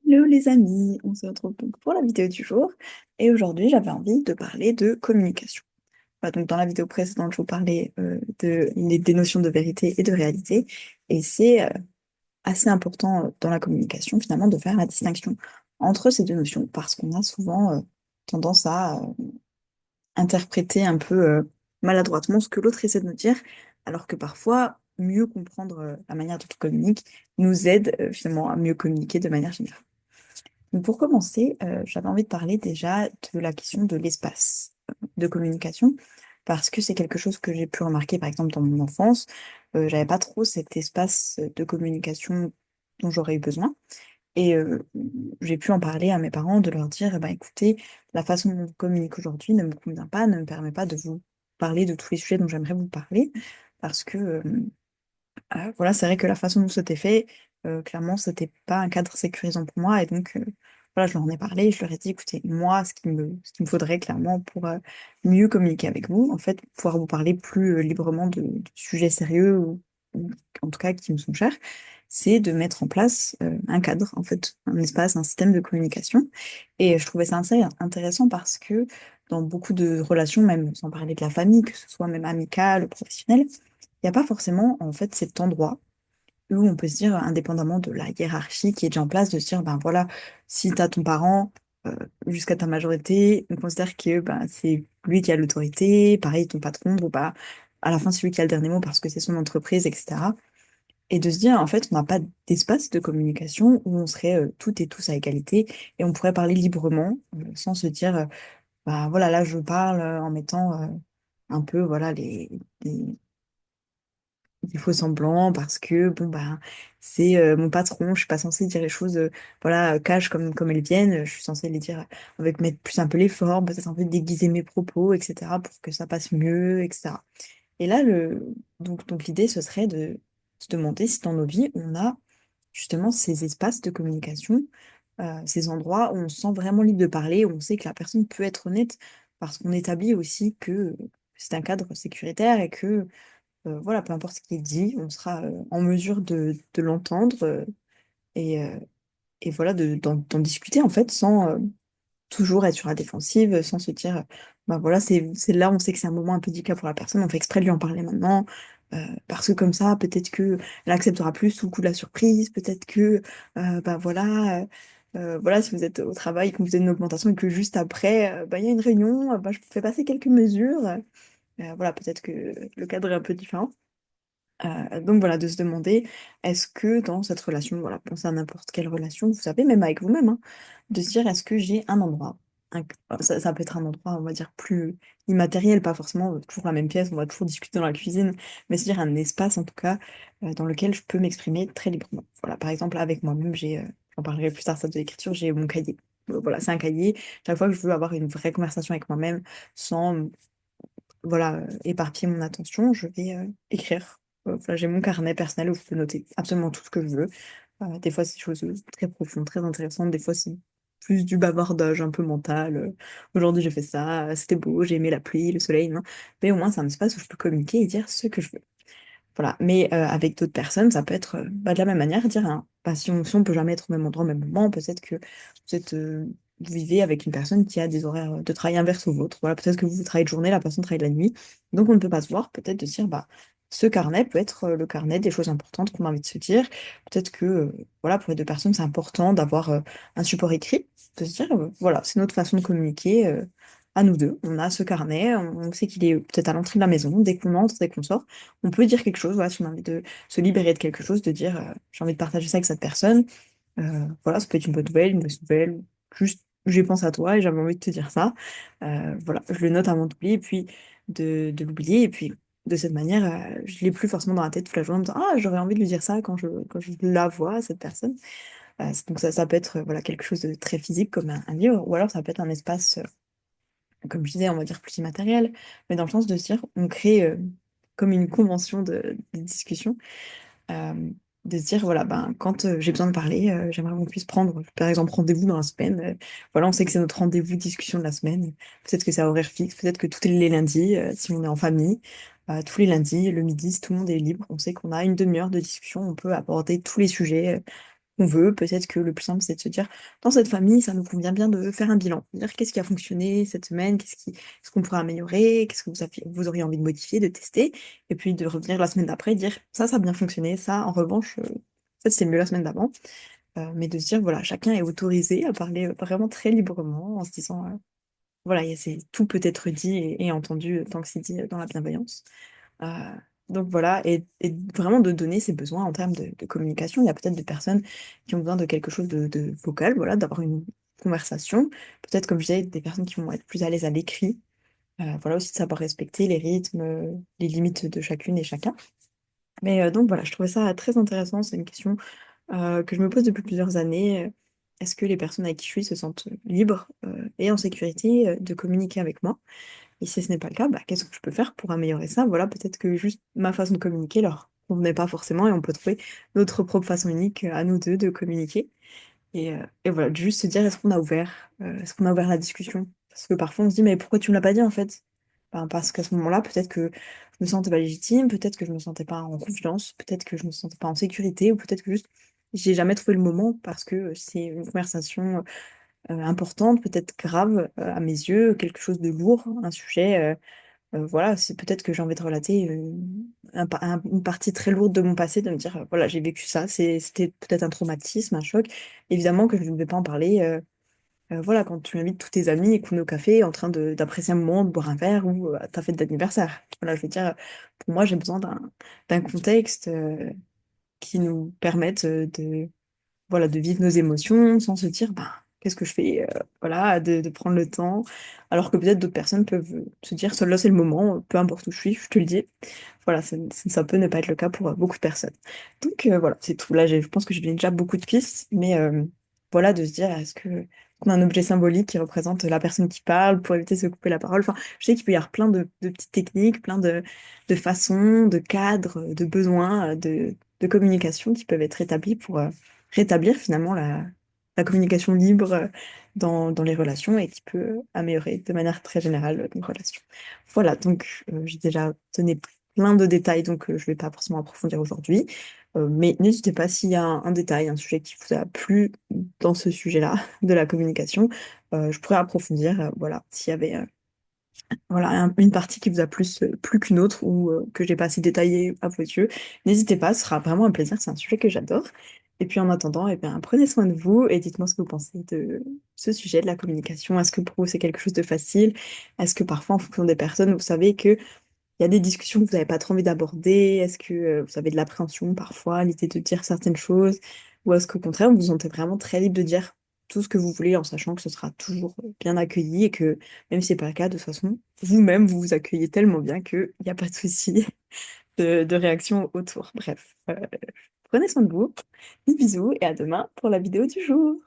Hello les amis, on se retrouve donc pour la vidéo du jour et aujourd'hui j'avais envie de parler de communication. Donc dans la vidéo précédente je vous parlais des notions de vérité et de réalité et c'est assez important dans la communication finalement de faire la distinction entre ces deux notions parce qu'on a souvent tendance à interpréter un peu maladroitement ce que l'autre essaie de nous dire alors que parfois mieux comprendre la manière dont on communique nous aide finalement à mieux communiquer de manière générale. Donc, pour commencer, j'avais envie de parler déjà de la question de l'espace de communication, parce que c'est quelque chose que j'ai pu remarquer par exemple dans mon enfance. J'avais pas trop cet espace de communication dont j'aurais eu besoin. Et j'ai pu en parler à mes parents, de leur dire, eh ben, écoutez, la façon dont on communique aujourd'hui ne me convient pas, ne me permet pas de vous parler de tous les sujets dont j'aimerais vous parler, parce que voilà, c'est vrai que la façon dont c'était fait, clairement, c'était pas un cadre sécurisant pour moi. Et donc, voilà, je leur en ai parlé. Je leur ai dit, écoutez, moi, ce qu'il me faudrait clairement pour mieux communiquer avec vous, en fait, pouvoir vous parler plus librement de sujets sérieux ou en tout cas qui me sont chers, c'est de mettre en place un cadre, en fait, un espace, un système de communication. Et je trouvais ça assez intéressant parce que dans beaucoup de relations, même sans parler de la famille, que ce soit même amicale, professionnelle, il n'y a pas forcément en fait cet endroit où on peut se dire, indépendamment de la hiérarchie qui est déjà en place, de se dire, ben voilà, si tu as ton parent euh, jusqu'à ta majorité, on considère que ben, c'est lui qui a l'autorité, pareil, ton patron, ou bah, à la fin, c'est lui qui a le dernier mot parce que c'est son entreprise, etc. Et de se dire, en fait, on n'a pas d'espace de communication où on serait toutes et tous à égalité et on pourrait parler librement sans se dire, bah voilà, là, je parle en mettant un peu, voilà, les des faux semblants parce que bon bah c'est mon patron, je suis pas censée dire les choses voilà cash comme elles viennent, je suis censée les dire avec mettre plus un peu les formes, peut-être un peu déguiser mes propos, etc. pour que ça passe mieux, etc. Et là donc l'idée ce serait de se demander si dans nos vies on a justement ces espaces de communication, ces endroits où on se sent vraiment libre de parler, où on sait que la personne peut être honnête parce qu'on établit aussi que c'est un cadre sécuritaire et que voilà, peu importe ce qui est dit, on sera en mesure de l'entendre et voilà, d'en discuter en fait, sans toujours être sur la défensive, sans se dire, bah voilà, c'est là, on sait que c'est un moment un peu délicat pour la personne, on fait exprès de lui en parler maintenant, parce que comme ça, peut-être que elle acceptera plus sous le coup de la surprise, peut-être que, bah voilà, voilà, si vous êtes au travail, que vous avez une augmentation et que juste après, bah, il y a une réunion, bah, je vous fais passer quelques mesures, voilà, peut-être que le cadre est un peu différent. Donc voilà, de se demander, est-ce que dans cette relation, voilà, pensez à n'importe quelle relation, vous savez, même avec vous-même, hein, de se dire, est-ce que j'ai un endroit, ça peut être un endroit, on va dire, plus immatériel, pas forcément toujours la même pièce, on va toujours discuter dans la cuisine, mais se dire un espace, en tout cas, dans lequel je peux m'exprimer très librement. Voilà, par exemple, avec moi-même, j'en parlerai plus tard, ça de l'écriture, j'ai mon cahier. Voilà, c'est un cahier. Chaque fois que je veux avoir une vraie conversation avec moi-même, sans voilà, éparpiller mon attention, je vais écrire. Voilà, j'ai mon carnet personnel où je peux noter absolument tout ce que je veux. Des fois, c'est des choses très profondes, très intéressantes. Des fois, c'est plus du bavardage un peu mental. Aujourd'hui, j'ai fait ça, c'était beau, j'ai aimé la pluie, le soleil, non. Mais au moins, c'est un espace où je peux communiquer et dire ce que je veux. Voilà. Mais avec d'autres personnes, ça peut être bah, de la même manière, dire, hein, bah, si on peut jamais être au même endroit au même moment, peut-être que vous êtes, vous vivez avec une personne qui a des horaires de travail inverses aux vôtres. Voilà, peut-être que vous travaillez de journée, la personne travaille de la nuit. Donc on ne peut pas se voir. Peut-être de se dire, bah, ce carnet peut être le carnet des choses importantes qu'on a envie de se dire. Peut-être que voilà, pour les deux personnes, c'est important d'avoir un support écrit. De se dire, voilà, c'est notre façon de communiquer. À nous deux, on a ce carnet, on sait qu'il est peut-être à l'entrée de la maison, dès qu'on entre, dès qu'on sort on peut dire quelque chose, voilà, si on a envie de se libérer de quelque chose, de dire j'ai envie de partager ça avec cette personne. Voilà, ça peut être une bonne nouvelle, une mauvaise nouvelle, juste j'ai pensé à toi et j'avais envie de te dire ça. Voilà, je le note avant d'oublier, et puis de l'oublier, et puis de cette manière, je l'ai plus forcément dans la tête toute la journée en me disant ah, j'aurais envie de lui dire ça quand je la vois, cette personne. Donc ça peut être voilà, quelque chose de très physique comme un livre, ou alors ça peut être un espace, comme je disais, on va dire plus immatériel, mais dans le sens de se dire, on crée comme une convention de discussion, euh, de se dire, voilà, ben, quand j'ai besoin de parler, j'aimerais qu'on puisse prendre, par exemple, rendez-vous dans la semaine. Voilà, on sait que c'est notre rendez-vous discussion de la semaine. Peut-être que c'est à horaire fixe, peut-être que tous les lundis, si on est en famille, tous les lundis, le midi, si tout le monde est libre, on sait qu'on a une demi-heure de discussion, on peut aborder tous les sujets, qu'on veut. Peut-être que le plus simple, c'est de se dire, dans cette famille, ça nous convient bien de faire un bilan. Dire qu'est-ce qui a fonctionné cette semaine, qu'est-ce qu'on pourrait améliorer, qu'est-ce que vous auriez envie de modifier, de tester, et puis de revenir la semaine d'après et dire, ça a bien fonctionné, ça, en revanche, en fait, c'est mieux la semaine d'avant. Mais de se dire, voilà, chacun est autorisé à parler vraiment très librement en se disant, voilà, tout peut être dit et entendu tant que c'est dit dans la bienveillance. Euh, donc voilà, et vraiment de donner ses besoins en termes de communication. Il y a peut-être des personnes qui ont besoin de quelque chose de vocal, voilà, d'avoir une conversation. Peut-être, comme je disais, des personnes qui vont être plus à l'aise à l'écrit. Voilà aussi de savoir respecter les rythmes, les limites de chacune et chacun. Mais donc voilà, je trouvais ça très intéressant. C'est une question que je me pose depuis plusieurs années. Est-ce que les personnes avec qui je suis se sentent libres et en sécurité de communiquer avec moi? Et si ce n'est pas le cas, bah, qu'est-ce que je peux faire pour améliorer ça? Voilà, peut-être que juste ma façon de communiquer leur convenait pas forcément et on peut trouver notre propre façon unique à nous deux de communiquer. Et voilà, de juste se dire, est-ce qu'on a ouvert la discussion? Parce que parfois on se dit, mais pourquoi tu me l'as pas dit en fait? Ben, parce qu'à ce moment-là, peut-être que je me sentais pas légitime, peut-être que je me sentais pas en confiance, peut-être que je me sentais pas en sécurité, ou peut-être que juste j'ai jamais trouvé le moment parce que c'est une conversation importante, peut-être grave à mes yeux, quelque chose de lourd, un sujet. Voilà, c'est peut-être que j'ai envie de relater une partie très lourde de mon passé, de me dire, voilà, j'ai vécu ça, c'était peut-être un traumatisme, un choc. Évidemment que je ne vais pas en parler, voilà, quand tu invites tous tes amis et qu'on est au café en train d'apprécier un moment, de boire un verre ou à ta fête d'anniversaire. Voilà, je veux dire, pour moi, j'ai besoin d'un contexte qui nous permette voilà, de vivre nos émotions sans se dire, ben, qu'est-ce que je fais? Voilà, de prendre le temps. Alors que peut-être d'autres personnes peuvent se dire, là, c'est le moment, peu importe où je te le dis. Voilà, ça peut ne pas être le cas pour beaucoup de personnes. Donc voilà, c'est tout. Là, je pense que j'ai donné déjà beaucoup de pistes, mais voilà, de se dire, est-ce que qu'on a un objet symbolique qui représente la personne qui parle pour éviter de se couper la parole? Enfin, je sais qu'il peut y avoir plein de petites techniques, plein de façons, de cadres, de besoins, de communication qui peuvent être établis pour rétablir finalement la communication libre dans les relations et qui peut améliorer de manière très générale nos relations. Voilà, donc j'ai déjà donné plein de détails, donc je ne vais pas forcément approfondir aujourd'hui. Mais n'hésitez pas s'il y a un détail, un sujet qui vous a plu dans ce sujet-là de la communication, je pourrais approfondir, voilà, s'il y avait voilà, une partie qui vous a plus qu'une autre ou que j'ai pas assez détaillé à vos yeux, n'hésitez pas, ce sera vraiment un plaisir, c'est un sujet que j'adore. Et puis en attendant, eh bien, prenez soin de vous et dites-moi ce que vous pensez de ce sujet de la communication. Est-ce que pour vous c'est quelque chose de facile? Est-ce que parfois en fonction des personnes, vous savez que il y a des discussions que vous n'avez pas trop envie d'aborder? Est-ce que vous avez de l'appréhension parfois à l'idée de dire certaines choses? Ou est-ce qu'au contraire, vous vous sentez vraiment très libre de dire tout ce que vous voulez en sachant que ce sera toujours bien accueilli et que même si c'est pas le cas, de toute façon, vous-même, vous vous accueillez tellement bien qu'il n'y a pas de souci de réaction autour. Bref, prenez soin de vous, des bisous et à demain pour la vidéo du jour.